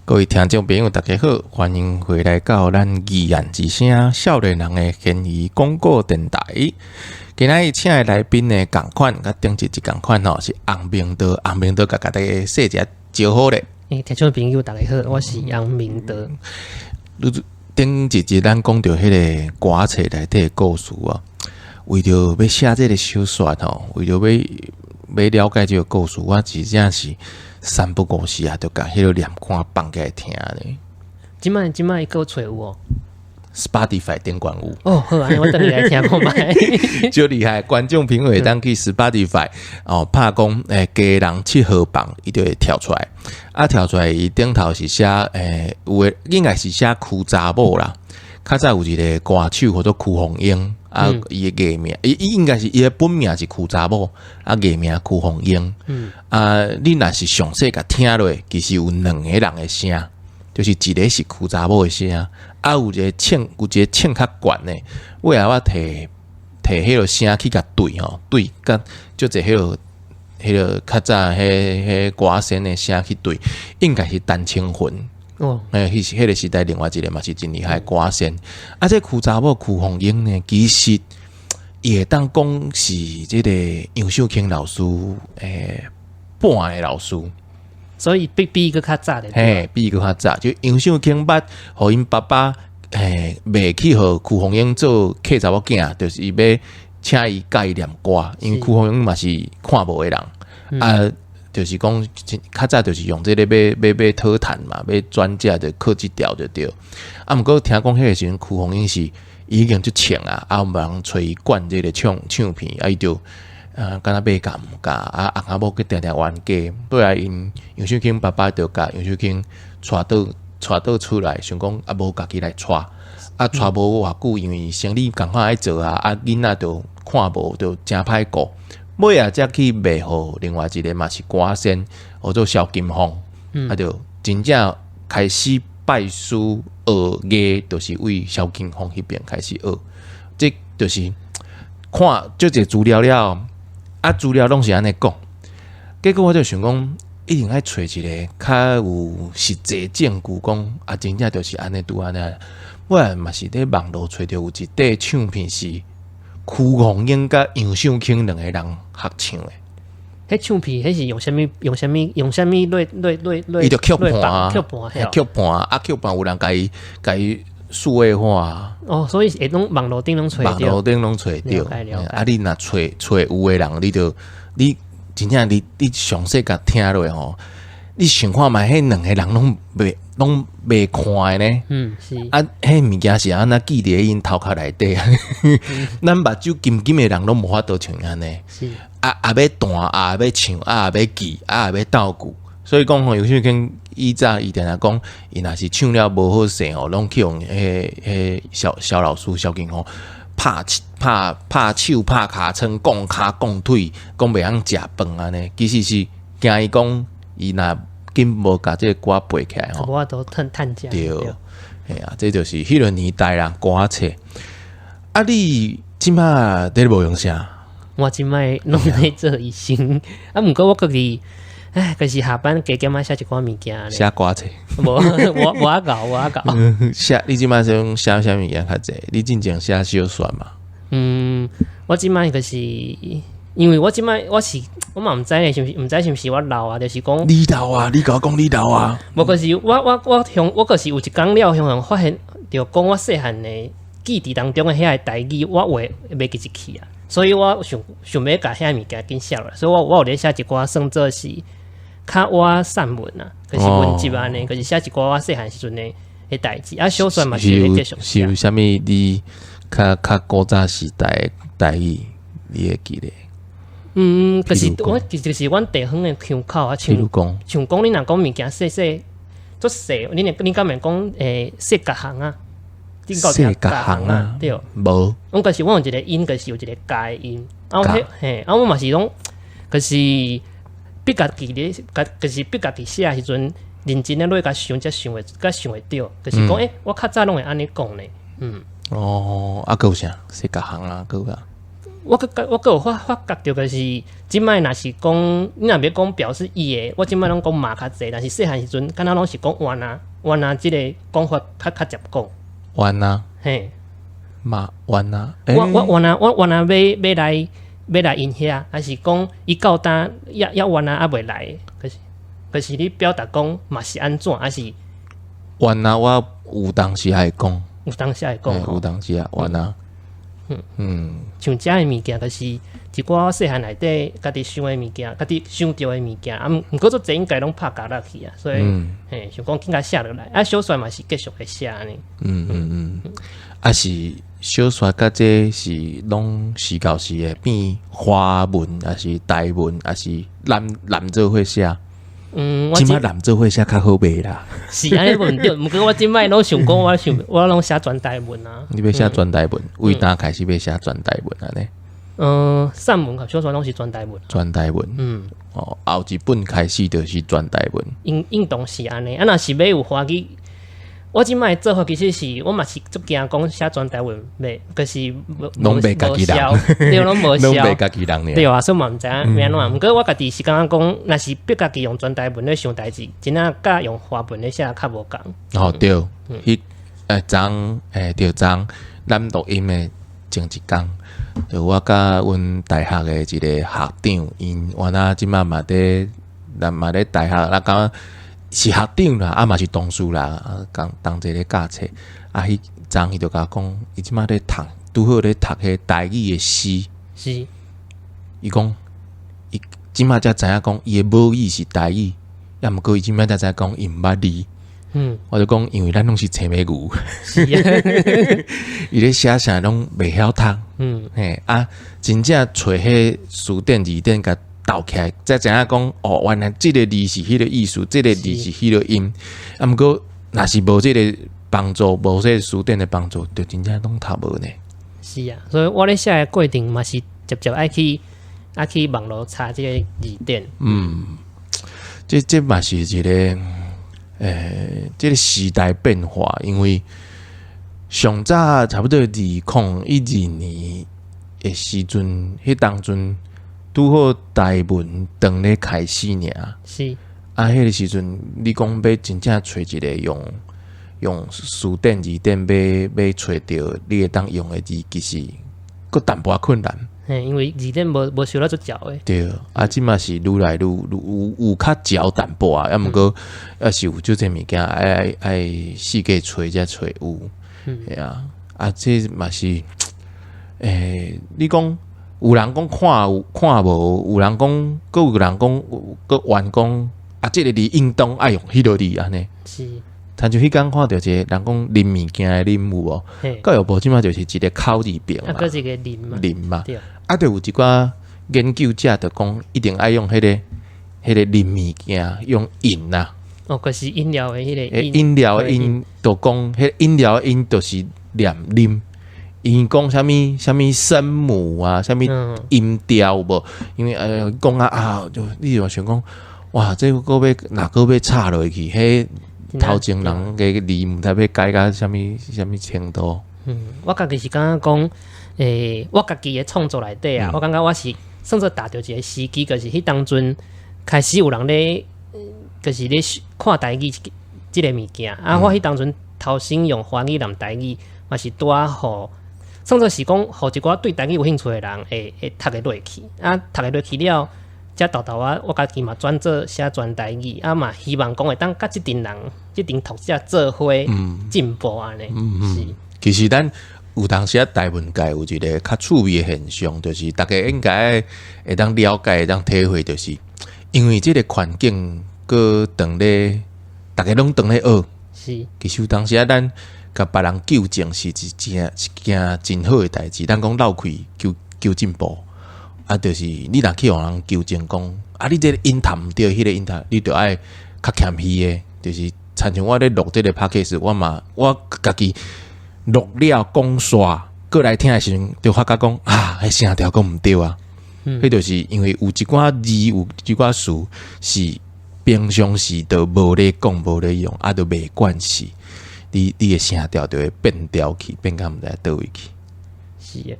各位听众朋友，大家好，欢迎回来到咱语言之声少年人的建议广告电台。今日请的来宾呢，同款，甲顶一同款吼，是洪明德。洪明德甲大家说一下招好咧。听众朋友，大家好，我是洪明德。顶一集咱讲到迄个歌册内底的故事啊，为着要写这个小说吼，为着要了解这个故事，我真正是三不五时啊，就甲迄个念看放起来听咧。即摆伊个找有哦。Spotify 顶管有哦，好啊，我等你来听看卖。就厉害，观众评委当去 Spotify 哦，拍讲家人7号房，伊就会跳出来。跳出来，伊顶头是写有诶，应该是写曲查某啦。较早有一个歌手叫做曲红英伊诶艺名，伊应该是伊诶本名是曲查某，艺名曲红英。你若是详细甲听落，其实有两个人诶声。就是一个是曲查某的声，有一个唱较悬的，尾后我摕迄个声去甲对吼，对甲就这迄个较早迄歌声的声去对，应该是陈清魂。迄个时代另外一个嘛是真厉害的歌声。这曲查某曲红英呢，其实也当讲是这个杨秀卿老师半个老师。所以比伊个较早的，比伊个较早，就杨秀卿捌，互因爸爸卖去互曲红英做客查某囝，就是要请伊教伊念歌，因为曲红英嘛是看无的人，就是讲较早就是用这个要讨谈嘛，要专家的考这条就对。毋过听讲迄个时阵，曲红英是已经就请啊，有人找伊灌这个唱片，伊就。敢若买甲毋甲，翁仔某去定冤家，对啊，因杨秀卿爸爸就甲杨秀卿带倒出来，想讲无家己来带，带无偌久，因为生理共款爱做囡仔就看无，就真歹顾。尾才去卖互另外一个嘛是歌星，叫做萧金凤，就真正开始拜师学艺，就是为萧金凤迄边开始学，这就是看这个资料了。资料拢是安尼讲，结果我就想讲，一定爱找一个较有实际证据讲，真正就是安尼拄安尼。我嘛是伫网络找到有一块唱片是曲红英甲杨秀卿两个人合唱的。迄唱片迄是用啥物类？伊就曲盘曲盘有人甲伊数位化所以会拢网络顶拢找到，网络顶拢找到。你若找有诶人，你真正你详细甲听落吼，你想看觅迄两个人拢袂看诶呢？是迄物件是安那记伫因头壳内底咱目睭金金诶人拢无法度像安尼。是要弹，要唱，要记，要斗句。所以讲吼，有时跟以前伊定定讲，伊若是唱了无好势吼，拢去用小老师萧金凤拍手、拍骹床、讲骹、讲腿，讲袂晓食饭安尼。其实是惊伊讲，伊若紧无甲这个歌背起来吼，我都趁食。对，这就是迄个年代啦，歌册。你即摆伫无用啥？我即摆拢在做医生，毋过我家己。就是下班加减写一寡物件。写歌册？我搞。写你即摆是用写啥物件较济？你真正写小说嘛？我即摆就是因为我即摆我嘛毋知咧，毋知是毋是我老啊？就是讲你老啊？你甲我讲你老啊？无就是我就是有一工了，向发现着讲我细汉的记忆当中的遐个台语，我话袂记去啊。所以我想要甲遐物件紧写落，所以我有咧写一寡算做是。较我散文啊，就是文集安尼，就是写一寡我细汉时阵的代志。小说嘛是咧继续写。是有啥物你较古早时代代语，你会记咧？就是就是阮地方的腔口啊，像讲你若讲物件细做细，你敢免讲细隔行啊？细隔行啊？对，无。就是我有一个音，就是有一个加音。我嘛是拢，就是逼家己咧，就是逼家己写时阵，认真咧落甲想，才想会到，就是讲我较早拢会安尼讲咧。还有啥？细隔行啊，还有啊。我有发觉到，就是即摆若是讲，你若要讲表示伊诶，我即摆拢讲嘛较济，但是细汉时阵，敢若拢是讲弯啊，即个讲法较接讲。弯啊，嘿，嘛弯啊，我弯啊要来因遐，还是讲伊到呾要弯啊袂来，可是你表达讲嘛是安怎，还是弯啊，我有当时会讲，有当时会讲有当时啊，弯啊，像遮诶物件，就是一寡细汉内底家己想诶物件，家己想着诶物件，啊，毋过做侪应该拢拍角落去啊，所以，嘿，想讲更加写落来，啊，小说嘛是继续会写安尼，啊是小说甲这是拢时到时会变华文，还是台文，还是男做会写？我即摆男做会写较好卖啦。是安尼问着，毋过我即摆拢想讲，我拢写全台文啊。你要写全台文，为呾开始要写全台文安尼？散文甲小说拢是全台文。全台文，后一本开始就是全台文。应当是安尼，啊，若是要有华语。我即摆做法其实是我嘛是足惊讲写全台文袂，可是拢袂家己人，对，拢无拢效，袂家己人呢。对啊，所以嘛毋知影安怎。毋过我家己是感觉讲，若是逼家己用全台文咧想代志，真仔甲用华文咧写较无共。哦对，迄对咱录音的前一工，就我甲阮大学的一个校长，因原来即摆嘛咧大学，那讲。是校长啦，嘛是同事啦，同齐咧教册。迄昨伊就甲我讲，伊即摆咧读，拄好咧读迄台语的诗。是。伊讲，伊即摆才知影讲，伊的母语是台语，也毋过伊即摆才知影讲，伊毋捌字。我就讲，因为咱拢是青梅牛。是啊。伊咧写啥拢袂晓读。真正找迄书店字典甲。倒起来，才知影讲哦，原来即个字是迄个意思，即个字是迄个音。啊，毋过若是无即个帮助，无即个书店的帮助，就真正拢读无呢。是啊，所以我咧写的过程嘛是直爱去网络查即个字典。这嘛是一个即个时代变化，因为上早差不多2012年的时阵，迄当阵。拄好台文当咧开始尔，是迄个时阵，你讲要真正找一个用书店字典要找着你会当用的字，其实佫淡薄困难。因为字典无收了足少诶。对，即嘛是愈来愈有较少淡薄啊，要毋过要是有即个物件，爱四界找才找有，系这嘛是你讲。有人讲看无，有人讲，佫有人讲，佫员讲即个字应当爱用迄个字安尼。是。但就迄天看到一个人讲啉物件的啉有无？佮有无？即马就是一个口字边嘛。佫一个啉嘛。啉嘛。就有一寡研究者就讲，一定爱用迄个啉物件用饮呐。就是饮料的迄个音。饮料的音，就讲迄饮料的音，就是念啉。因讲啥物声母啊，啥物音调无？因为讲就你就想讲，哇，这个要插落去，迄头前人个字毋知要改到啥物程度。我家己是感觉讲，我家己的创作内底啊，我感觉我是算做达到一个时机，就是迄当阵开始有人咧，就是咧看台语即个物件啊。我迄当阵头先用华语念台语，嘛是拄啊互。算做是讲，互一寡对台语有兴趣的人会读会落去，读会落去了，才豆我家己嘛转做写全台语，嘛希望讲会当甲即阵人、即阵读者做伙进步安尼。是，其实咱有当时台文界有一个较趣味的现象，就是大家应该会当了解、会当体会，就是因为即个环境搁当咧，大家拢当咧学。是，其实有当时咱。甲别人纠正是一件真好的代志，咱讲绕开求进步，就是你若去互人纠正讲，你这个音弹毋对，迄个音弹你着爱较谦虚的，就是亲像我咧录这个 podcast，我家己录了讲煞，过来听的时阵，就发觉讲迄声调讲毋对啊，迄就是因为有一寡字有一寡词是平常时就无咧讲无咧用，就袂关系。你的声调就会变调去，变到毋知倒位去。是诶。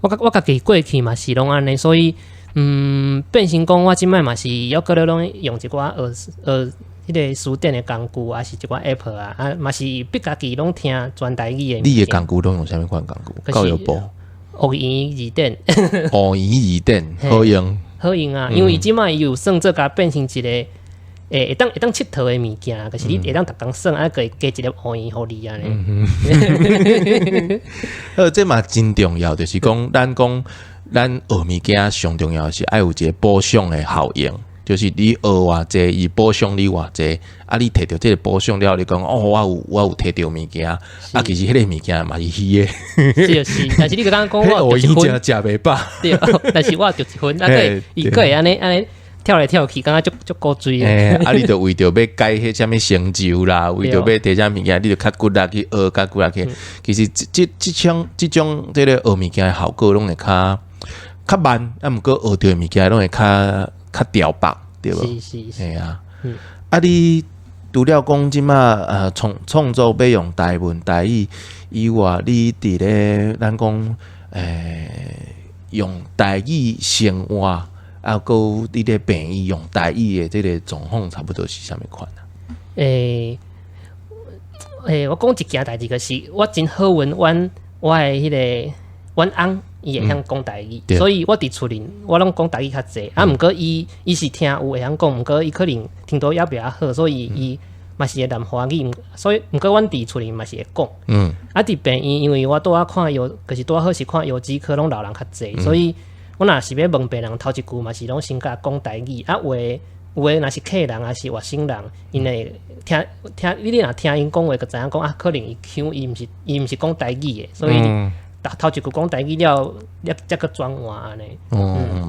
我家己过去嘛是拢安尼，所以变成讲我即摆嘛是要个咧拢用一寡迄个书店的工具，还是一寡 app 啊，嘛是逼家己拢听全台语的。你的工具拢用啥物款工具？教育部。学言字典。学言字典好用。好用啊，因为即摆有算做甲变成一个会当佚佗的物件，可是你会当逐工算，可以加一粒学言互你安尼。这嘛真重要，就是讲咱学物件上重要是爱有一个补偿的效应。就是你学偌济，伊补偿你偌济，啊，你摕到这个补偿了，你讲我有摕到物件，啊，其实迄个物件嘛是虚的，是，但是你刚刚讲我有一分，食袂饱，对，但是我有一分，啊，伊个会安尼跳来跳去，感觉足够追啊，你就为着要改迄啥物成就啦，为着要摕啥物件，你就较骨力去学，较骨力去。其实即种这个学物件的效果，拢会较慢，啊，毋过学到物件拢会较调白，对无？是啊。啊，你除了讲即马创作要用台文台语以外，你伫咧咱讲用台语生活，啊，搁你咧病医用台语的这个状况，差不多是啥物款啊？我讲一件代志，就是我真好运，我的迄个阮翁。伊会晓讲台语，所以我伫厝里我拢讲台语较济。啊，毋过伊是听有会晓讲，毋过伊可能听到也袂好，所以伊嘛是会谈华语。所以毋过阮伫厝里嘛是会讲。啊，伫病院，因为我拄仔看药，就是拄仔好是看药剂科，拢老人较济，所以我若是要问病人头一句嘛是拢先甲讲台语。啊，有诶若是客人还是外省人，因会听你若听因讲话，就知影讲啊，可能伊腔伊毋是讲台语诶，所以。头一句讲台语了，才个转换安尼。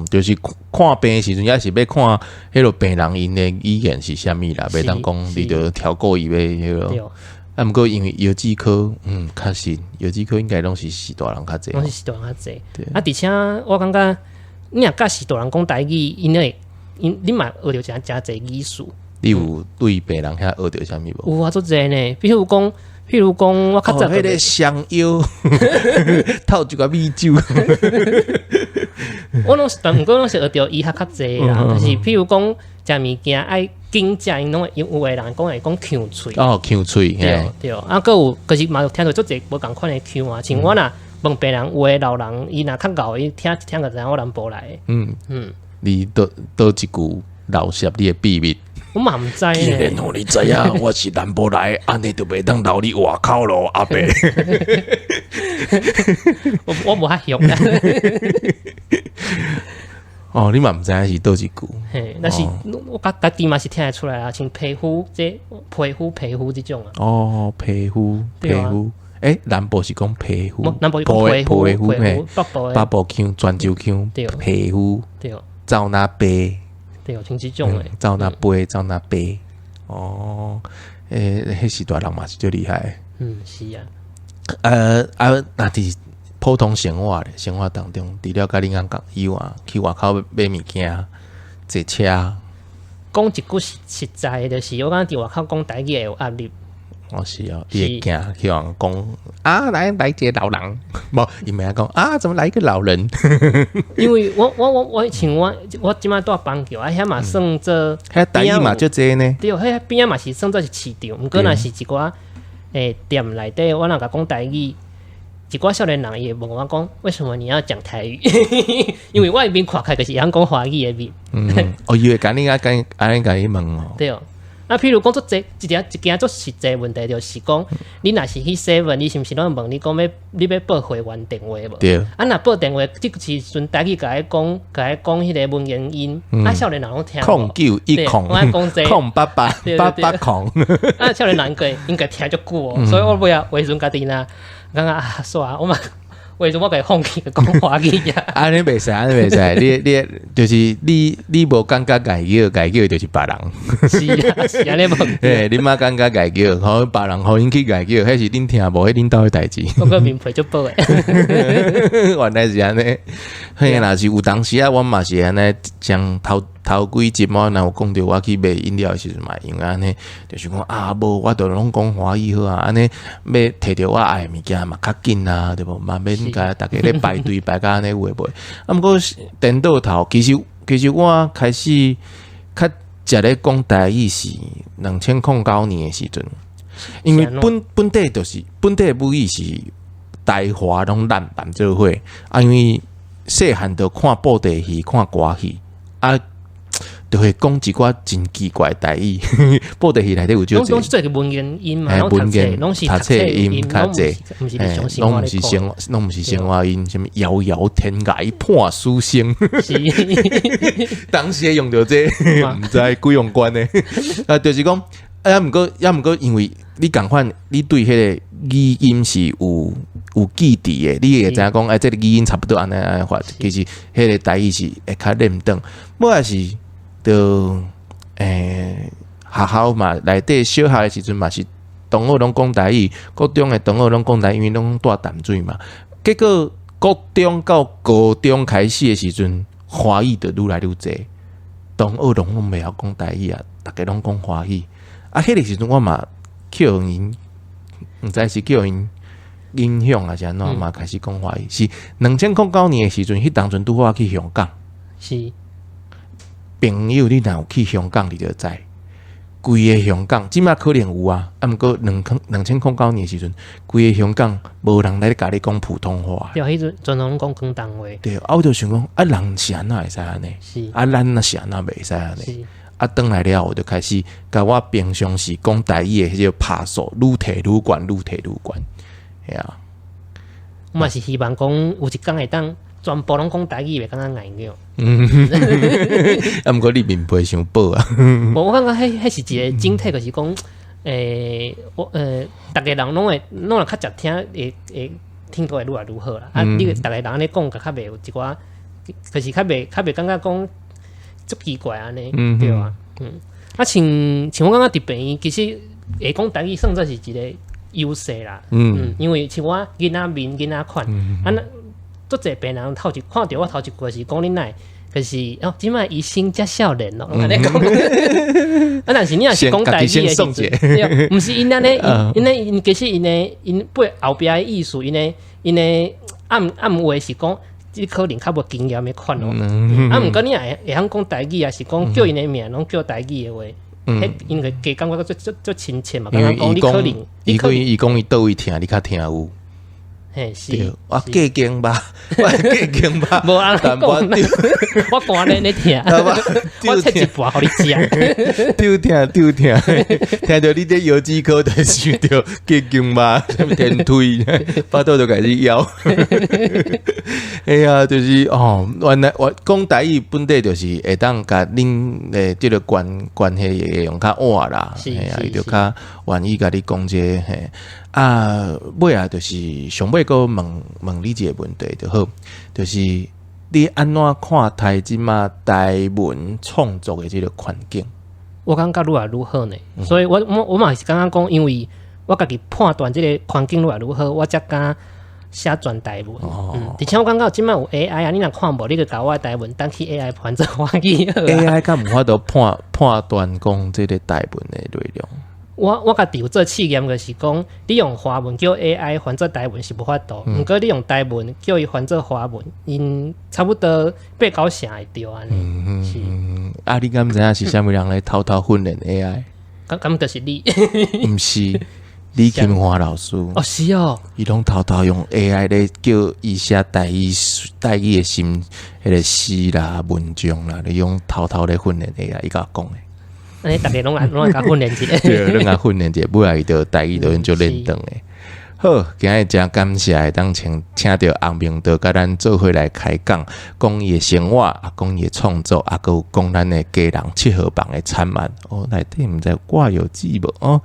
就是看病的时阵，也是要看迄个病人因的语言是啥物啦，袂当讲你着调过伊要迄个。啊，毋过因为药剂科，确实药剂科应该拢是时大人较济，拢是时大人较济。啊，而且我感觉你若甲时大人讲台语，你嘛学着诚济语术。你有对病人遐学着啥物无？有啊，足济呢，比如讲，我较早迄个香药，透一个米酒。我拢是，但毋过拢是学着医学较济啦。就是譬如讲，食物件爱紧食，因拢有诶人讲会讲呛喙。呛喙，对。啊，佮有，可是嘛有听到足济无共款诶腔啊。像我若问病人，有诶老人，伊若较老，伊听一听就知影我南部来诶。你倒一句老实你诶秘密。我嘛毋知既然你知影我是南部来，安尼就袂当留你外口咯，阿伯。我无遐俗啦。你嘛毋知影是倒一句。嘿，但是我家己嘛是听得出来啊，像皮肤即种啊。皮肤。南部是讲皮肤，南部是讲皮肤，北部腔、泉州腔，皮肤，走那白。对，像即种诶，走那飞，走那白。迄时大人嘛是最厉害。是啊。那伫普通生活当中，除了甲你讲以外，去外口买物件、坐车。讲一句实在的，就是我感觉伫外口讲台语会有压力。是哦，你会惊去人讲来一个老人，无伊咪讲怎么来一个老人？因为我像我即摆住邦桥，遐嘛算做，遐台语嘛足济呢。对，遐边嘛是算做是市场，毋过若是一寡店内底，我若甲讲台语，一寡少年人伊会问我讲，为什么你要讲台语？因为我迄边看开就是讲华语诶面。伊会甲你安尼甲伊问哦。对。啊，譬如讲，一件做实际问题，就是讲，你若是去 7，你是毋是拢问你讲你要报会员电话无？对。啊，若报电话，即时阵台语甲伊讲迄个文言音，少年人拢听。09108888。啊，少年人应该听足久哦，所以我尾时阵家己若感觉煞我嘛。为什么我给放弃讲华语呀？安尼袂使，你就是你无感觉家叫就是别人。是安尼无。你嘛感觉家叫，好别人互因去家叫，迄是恁听无，迄恁兜诶代志。我个面皮足薄诶。原来是安尼。嘿，若是有当时我嘛是安尼将头几集嘛，若有讲着我去买饮料的时阵嘛，因为安尼就是讲啊，无我著拢讲华语好啊，安尼要摕着我爱的物件嘛较紧啊，对无？嘛免甲大家咧排队排甲安尼有诶无？啊，毋过颠倒头，其实我开始较食咧讲台语是2009年诶时阵，因为本地就是本地母语是台华拢烂办做伙啊，因为细汉著看布袋戏、看歌戏啊，就会讲一寡真奇怪的台语。布袋戏内底有少拢是做个文言音嘛，文言拢是读册音较济，毋是日常生拢活咧讲。拢毋是生活音，什么遥遥天涯破书声。是，当时用着这，毋知几用关呢？啊，就是讲，啊，毋过，因为你共款，你对迄个语音是有记忆的，你会知影讲，这个语音差不多安尼发。其实，迄个台语是会较认得。我也是，就学校嘛，内底小学的时阵嘛是同学拢讲台语，高中的同学拢讲台语，因为拢住淡水嘛。结果高中到高中开始的时阵，华语就愈来愈济，同学拢袂晓讲台语啊，大家拢讲华语。啊，迄个时阵我嘛叫因，毋知是叫因影响还是安怎嘛，开始讲华语。是2009年的时阵，迄当阵拄好去香港。是。朋友，你若有去香港，你就知。规个香港，即马可能有啊，啊，毋过2009年的时阵，规个香港无人来甲你讲普通话。对，迄阵全拢讲广东话。对，啊，我就想讲，啊，人是安怎会使安尼？是。啊，咱若是安怎袂使安尼？啊，转来了，我就开始甲我平常时讲台语的迄个拍数，愈摕愈悬，愈摕愈悬，系啊。我嘛是希望讲有一天会当全部拢讲台语，袂感觉碍了。啊，毋过你面皮伤薄啊。我感觉迄是一个整体，就是讲，逐个人拢会较食听，会听都会愈来愈好啦。啊，你逐个人安尼讲，较袂有一寡，就是较袂感觉讲足奇怪安尼，对啊。啊，像我感觉伫病院，其实会讲台语算作是一个优势啦。因为像我囡仔面、囡仔款，啊，足侪病人看到我头一句是讲恁奶，就是即摆医生遮少年咯，安尼讲。啊，但是你若是讲台语的时阵，对，毋是因安尼，因其实因背后壁的意思，因的暗话是讲，即可能较无经验的款咯。啊，毋过你会晓讲台语，也是讲叫因的名拢叫台语的话，迄因个加感觉足亲切嘛。因为伊讲伊讲伊倒位听，你较听有。嘿，是，我过境吧，我过境吧，无人讲，我寒咧听，我切一半互你食，丢听，听到你这摇指口，就想到过境吧，什么天推，巴肚就开始摇。哎呀，就是原来我讲台语本地就是会当甲恁即个关系会用较晏啦，是，伊就较愿意甲你讲这嘿。啊，尾啊，就是上尾个问你一个问题就好，就是你安怎看即马台文创作的这个环境？我感觉愈来愈好呢，所以我嘛是感觉讲，因为我家己判断这个环境愈来愈好，我才敢写全台文。而且我感觉即马有 AI 啊，你若看无，你就甲我台文当去 AI 翻做华语好。AI 敢无法度判断讲这个台文的内容？我家己有做试验，就是讲，你用华文叫 AI 翻做台文是无法度，毋过你用台文叫伊翻做华文，因差不多8-9成会对安尼。是。啊，你敢知影是啥物人来偷训练 AI？咁就是你，毋是李金华老师。哦，是哦。伊拢偷用 AI 咧叫伊写台语的心，迄个诗啦、文章啦，你用偷咧训练 AI，伊甲我讲诶。安尼，大家拢来甲训练一下。对，拢来训练一下，尾来伊就台语就认同诶。好，今日真感谢会当请到洪明德甲咱做伙来开讲，讲伊诶生活，啊，讲伊诶创作，啊，佮讲咱诶家人7号房诶惨案。内底毋知挂有字无？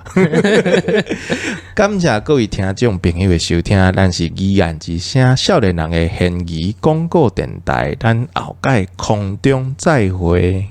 感谢各位听众朋友诶收听，咱是语言之声少年人诶闲语广告电台，咱后盖空中再会。